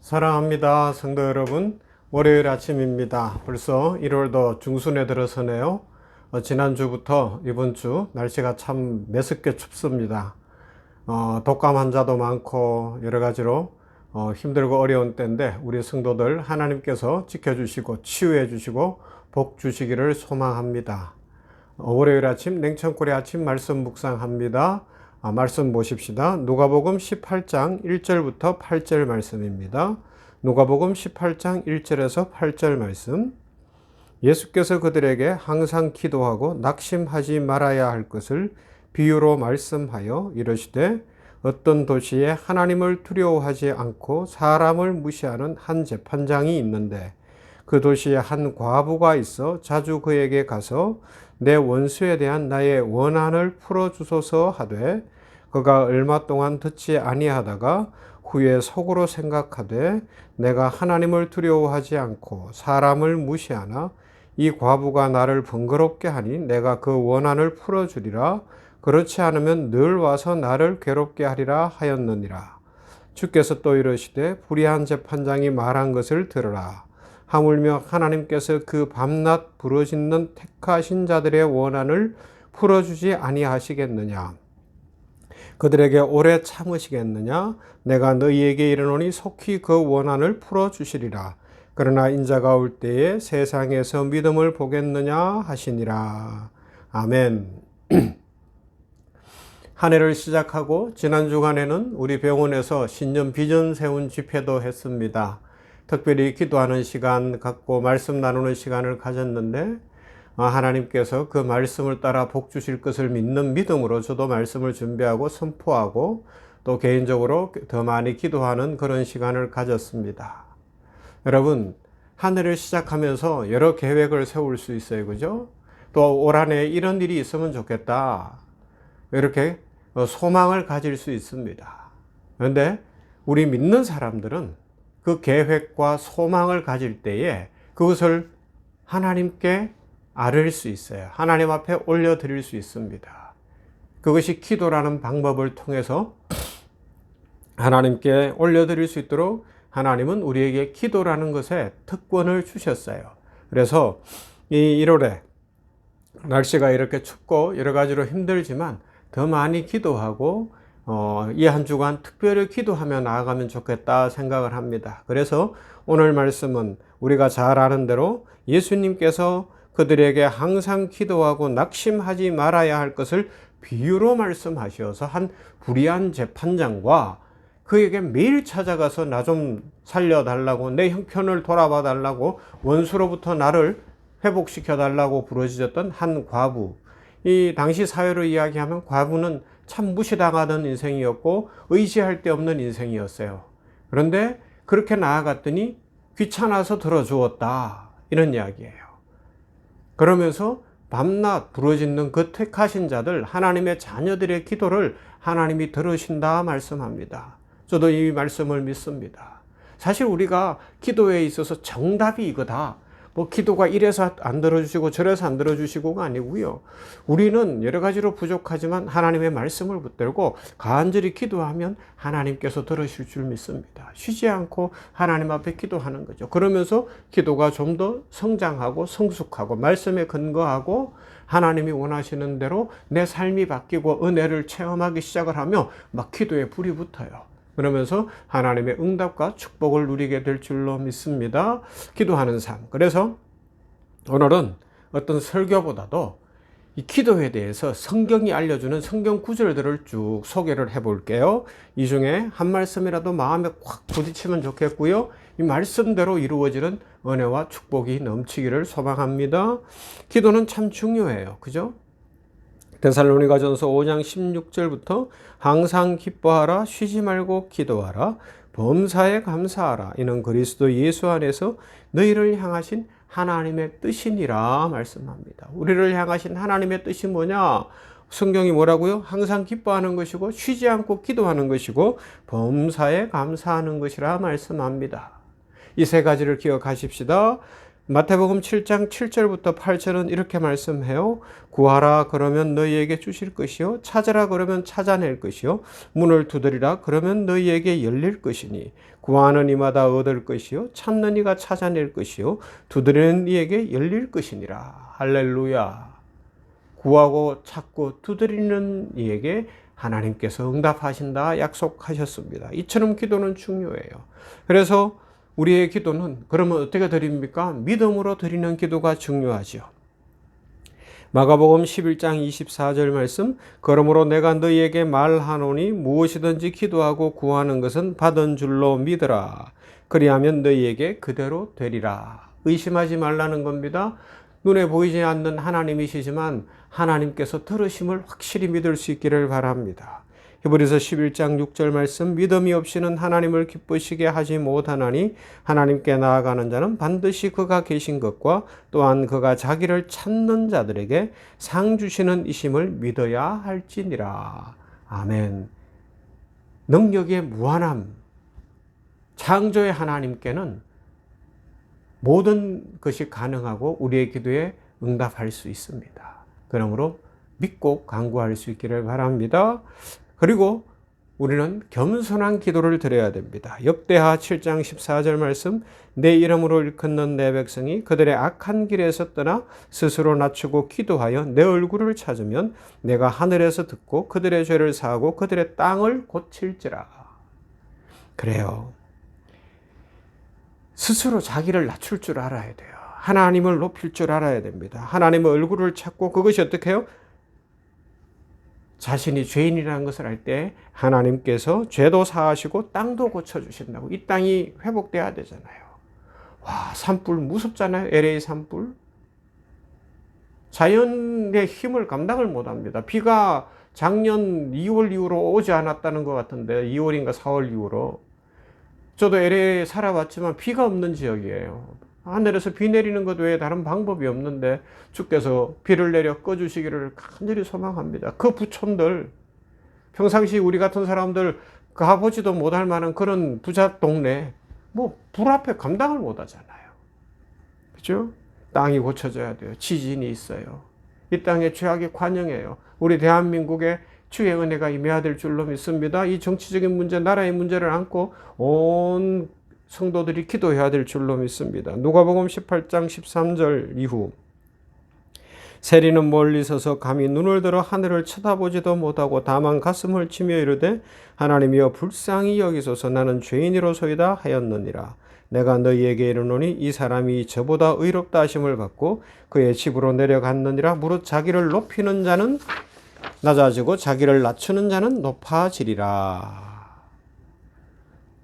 사랑합니다, 성도 여러분. 월요일 아침입니다. 벌써 1월도 중순에 들어서네요. 지난주부터 이번 주 날씨가 참 매섭게 춥습니다. 독감 환자도 많고 여러 가지로 힘들고 어려운 때인데 우리 성도들 하나님께서 지켜주시고 치유해 주시고 복 주시기를 소망합니다. 월요일 아침 냉천골의 아침 말씀 묵상합니다. 말씀 보십시다. 누가복음 18장 1절부터 8절 말씀입니다. 누가복음 18장 1절에서 8절 말씀. 예수께서 그들에게 항상 기도하고 낙심하지 말아야 할 것을 비유로 말씀하여 이르시되 어떤 도시에 하나님을 두려워하지 않고 사람을 무시하는 한 재판장이 있는데 그 도시에 한 과부가 있어 자주 그에게 가서 내 원수에 대한 나의 원한을 풀어주소서 하되 그가 얼마 동안 듣지 아니하다가 후에 속으로 생각하되 내가 하나님을 두려워하지 않고 사람을 무시하나 이 과부가 나를 번거롭게 하니 내가 그 원한을 풀어주리라. 그렇지 않으면 늘 와서 나를 괴롭게 하리라 하였느니라. 주께서 또 이르시되 불의한 재판장이 말한 것을 들으라. 하물며 하나님께서 그 밤낮 부르짖는 택하신 자들의 원한을 풀어주지 아니하시겠느냐. 그들에게 오래 참으시겠느냐. 내가 너희에게 이르노니 속히 그 원한을 풀어주시리라. 그러나 인자가 올 때에 세상에서 믿음을 보겠느냐 하시니라. 아멘. 한 해를 시작하고 지난 주간에는 우리 병원에서 신년 비전 세운 집회도 했습니다. 특별히 기도하는 시간 갖고 말씀 나누는 시간을 가졌는데 하나님께서 그 말씀을 따라 복 주실 것을 믿는 믿음으로 저도 말씀을 준비하고 선포하고 또 개인적으로 더 많이 기도하는 그런 시간을 가졌습니다. 여러분, 한 해를 시작하면서 여러 계획을 세울 수 있어요. 그죠? 또 올 한 해 이런 일이 있으면 좋겠다. 이렇게 소망을 가질 수 있습니다. 그런데 우리 믿는 사람들은 그 계획과 소망을 가질 때에 그것을 하나님께 아뢰일 수 있어요. 하나님 앞에 올려드릴 수 있습니다. 그것이 기도라는 방법을 통해서 하나님께 올려드릴 수 있도록 하나님은 우리에게 기도라는 것에 특권을 주셨어요. 그래서 이 1월에 날씨가 이렇게 춥고 여러 가지로 힘들지만 더 많이 기도하고 이 한 주간 특별히 기도하며 나아가면 좋겠다 생각을 합니다. 그래서 오늘 말씀은 우리가 잘 아는 대로 예수님께서 그들에게 항상 기도하고 낙심하지 말아야 할 것을 비유로 말씀하셔서 한 불의한 재판장과 그에게 매일 찾아가서 나 좀 살려달라고 내 형편을 돌아봐 달라고 원수로부터 나를 회복시켜 달라고 부르짖었던 한 과부. 이 당시 사회로 이야기하면 과부는 참 무시당하던 인생이었고 의지할 데 없는 인생이었어요. 그런데 그렇게 나아갔더니 귀찮아서 들어주었다. 이런 이야기예요. 그러면서 밤낮 부르짖는 그 택하신 자들, 하나님의 자녀들의 기도를 하나님이 들으신다 말씀합니다. 저도 이 말씀을 믿습니다. 사실 우리가 기도에 있어서 정답이 이거다. 뭐 기도가 이래서 안 들어주시고 저래서 안 들어주시고가 아니고요. 우리는 여러 가지로 부족하지만 하나님의 말씀을 붙들고 간절히 기도하면 하나님께서 들으실 줄 믿습니다. 쉬지 않고 하나님 앞에 기도하는 거죠. 그러면서 기도가 좀 더 성장하고 성숙하고 말씀에 근거하고 하나님이 원하시는 대로 내 삶이 바뀌고 은혜를 체험하기 시작을 하며 막 기도에 불이 붙어요. 그러면서 하나님의 응답과 축복을 누리게 될 줄로 믿습니다. 기도하는 삶. 그래서 오늘은 어떤 설교보다도 이 기도에 대해서 성경이 알려주는 성경 구절들을 쭉 소개를 해볼게요. 이 중에 한 말씀이라도 마음에 확 부딪히면 좋겠고요. 이 말씀대로 이루어지는 은혜와 축복이 넘치기를 소망합니다. 기도는 참 중요해요. 그죠? 데살로니가전서 5장 16절부터 항상 기뻐하라, 쉬지 말고 기도하라, 범사에 감사하라. 이는 그리스도 예수 안에서 너희를 향하신 하나님의 뜻이니라 말씀합니다. 우리를 향하신 하나님의 뜻이 뭐냐? 성경이 뭐라고요? 항상 기뻐하는 것이고 쉬지 않고 기도하는 것이고 범사에 감사하는 것이라 말씀합니다. 이 세 가지를 기억하십시다. 마태복음 7장 7절부터 8절은 이렇게 말씀해요. 구하라 그러면 너희에게 주실 것이요 찾으라 그러면 찾아낼 것이요 문을 두드리라 그러면 너희에게 열릴 것이니 구하는 이마다 얻을 것이요 찾는 이가 찾아낼 것이요 두드리는 이에게 열릴 것이니라. 할렐루야. 구하고 찾고 두드리는 이에게 하나님께서 응답하신다 약속하셨습니다. 이처럼 기도는 중요해요. 그래서 우리의 기도는 그러면 어떻게 드립니까? 믿음으로 드리는 기도가 중요하죠. 마가복음 11장 24절 말씀, 그러므로 내가 너희에게 말하노니 무엇이든지 기도하고 구하는 것은 받은 줄로 믿으라. 그리하면 너희에게 그대로 되리라. 의심하지 말라는 겁니다. 눈에 보이지 않는 하나님이시지만 하나님께서 들으심을 확실히 믿을 수 있기를 바랍니다. 히브리서 11장 6절 말씀, 믿음이 없이는 하나님을 기쁘시게 하지 못하나니 하나님께 나아가는 자는 반드시 그가 계신 것과 또한 그가 자기를 찾는 자들에게 상 주시는 이심을 믿어야 할지니라. 아멘. 능력의 무한함, 창조의 하나님께는 모든 것이 가능하고 우리의 기도에 응답할 수 있습니다. 그러므로 믿고 간구할 수 있기를 바랍니다. 그리고 우리는 겸손한 기도를 드려야 됩니다. 역대하 7장 14절 말씀, 내 이름으로 일컫는 내 백성이 그들의 악한 길에서 떠나 스스로 낮추고 기도하여 내 얼굴을 찾으면 내가 하늘에서 듣고 그들의 죄를 사하고 그들의 땅을 고칠지라. 그래요. 스스로 자기를 낮출 줄 알아야 돼요. 하나님을 높일 줄 알아야 됩니다. 하나님의 얼굴을 찾고 그것이 어떻게 해요? 자신이 죄인이라는 것을 알 때 하나님께서 죄도 사하시고 땅도 고쳐주신다고. 이 땅이 회복돼야 되잖아요. 와, 산불 무섭잖아요. LA 산불. 자연의 힘을 감당을 못합니다. 비가 작년 2월 이후로 오지 않았다는 것 같은데 2월인가 4월 이후로. 저도 LA에 살아봤지만 비가 없는 지역이에요. 하늘에서 비 내리는 것 외에 다른 방법이 없는데 주께서 비를 내려 꺼주시기를 간절히 소망합니다. 그 부촌들, 평상시 우리 같은 사람들 가보지도 못할 만한 그런 부자 동네, 뭐 불 앞에 감당을 못 하잖아요. 그죠? 땅이 고쳐져야 돼요. 지진이 있어요. 이 땅의 죄악이 관영해요. 우리 대한민국에 주의 은혜가 임해야 될 줄로 믿습니다. 이 정치적인 문제, 나라의 문제를 안고 온 성도들이 기도해야 될 줄로 믿습니다. 누가복음 18장 13절 이후, 세리는 멀리 서서 감히 눈을 들어 하늘을 쳐다보지도 못하고 다만 가슴을 치며 이르되 하나님이여 불쌍히 여기소서 나는 죄인이로소이다 하였느니라. 내가 너희에게 이르노니 이 사람이 저보다 의롭다 하심을 받고 그의 집으로 내려갔느니라. 무릇 자기를 높이는 자는 낮아지고 자기를 낮추는 자는 높아지리라.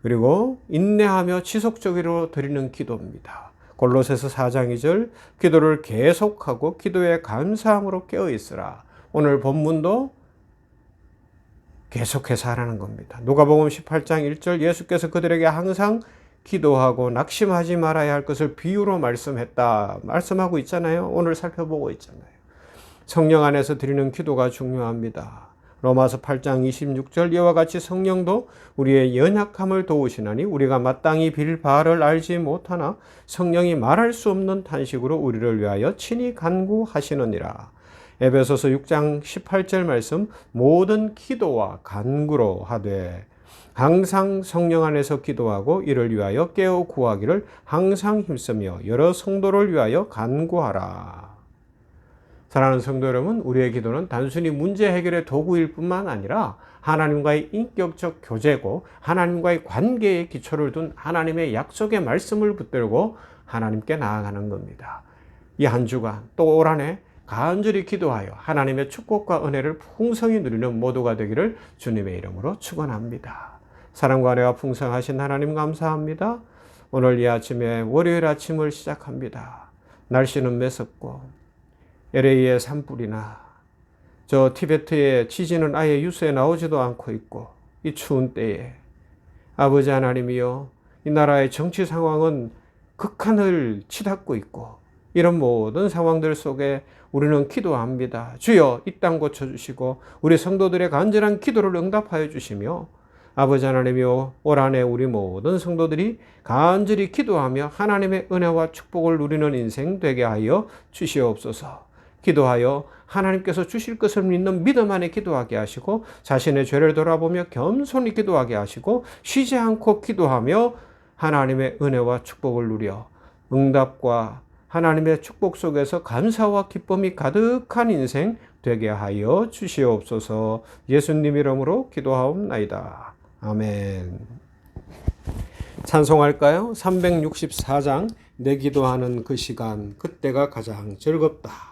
그리고 인내하며 지속적으로 드리는 기도입니다. 골로새서 4장 2절, 기도를 계속하고 기도에 감사함으로 깨어있으라. 오늘 본문도 계속해서 하라는 겁니다. 누가복음 18장 1절, 예수께서 그들에게 항상 기도하고 낙심하지 말아야 할 것을 비유로 말씀하고 있잖아요. 오늘 살펴보고 있잖아요. 성령 안에서 드리는 기도가 중요합니다. 로마서 8장 26절, 이와 같이 성령도 우리의 연약함을 도우시나니 우리가 마땅히 빌 바를 알지 못하나 성령이 말할 수 없는 탄식으로 우리를 위하여 친히 간구하시느니라. 에베소서 6장 18절 말씀, 모든 기도와 간구로 하되 항상 성령 안에서 기도하고 이를 위하여 깨어 구하기를 항상 힘쓰며 여러 성도를 위하여 간구하라. 사랑하는 성도 여러분, 우리의 기도는 단순히 문제 해결의 도구일 뿐만 아니라 하나님과의 인격적 교제고 하나님과의 관계의 기초를 둔 하나님의 약속의 말씀을 붙들고 하나님께 나아가는 겁니다. 이 한 주간 또 올 한 해 간절히 기도하여 하나님의 축복과 은혜를 풍성히 누리는 모두가 되기를 주님의 이름으로 축원합니다. 사랑과 은혜가 풍성하신 하나님 감사합니다. 오늘 이 아침에 월요일 아침을 시작합니다. 날씨는 매섭고 LA의 산불이나 저 티베트의 지진은 아예 뉴스에 나오지도 않고 있고 이 추운 때에 아버지 하나님이여, 이 나라의 정치 상황은 극한을 치닫고 있고 이런 모든 상황들 속에 우리는 기도합니다. 주여 이 땅 고쳐주시고 우리 성도들의 간절한 기도를 응답하여 주시며 아버지 하나님이여, 올 한 해 우리 모든 성도들이 간절히 기도하며 하나님의 은혜와 축복을 누리는 인생 되게 하여 주시옵소서. 기도하여 하나님께서 주실 것을 믿는 믿음 안에 기도하게 하시고, 자신의 죄를 돌아보며 겸손히 기도하게 하시고, 쉬지 않고 기도하며 하나님의 은혜와 축복을 누려 응답과 하나님의 축복 속에서 감사와 기쁨이 가득한 인생 되게 하여 주시옵소서. 예수님 이름으로 기도하옵나이다. 아멘. 찬송할까요? 364장 내 기도하는 그 시간, 그때가 가장 즐겁다.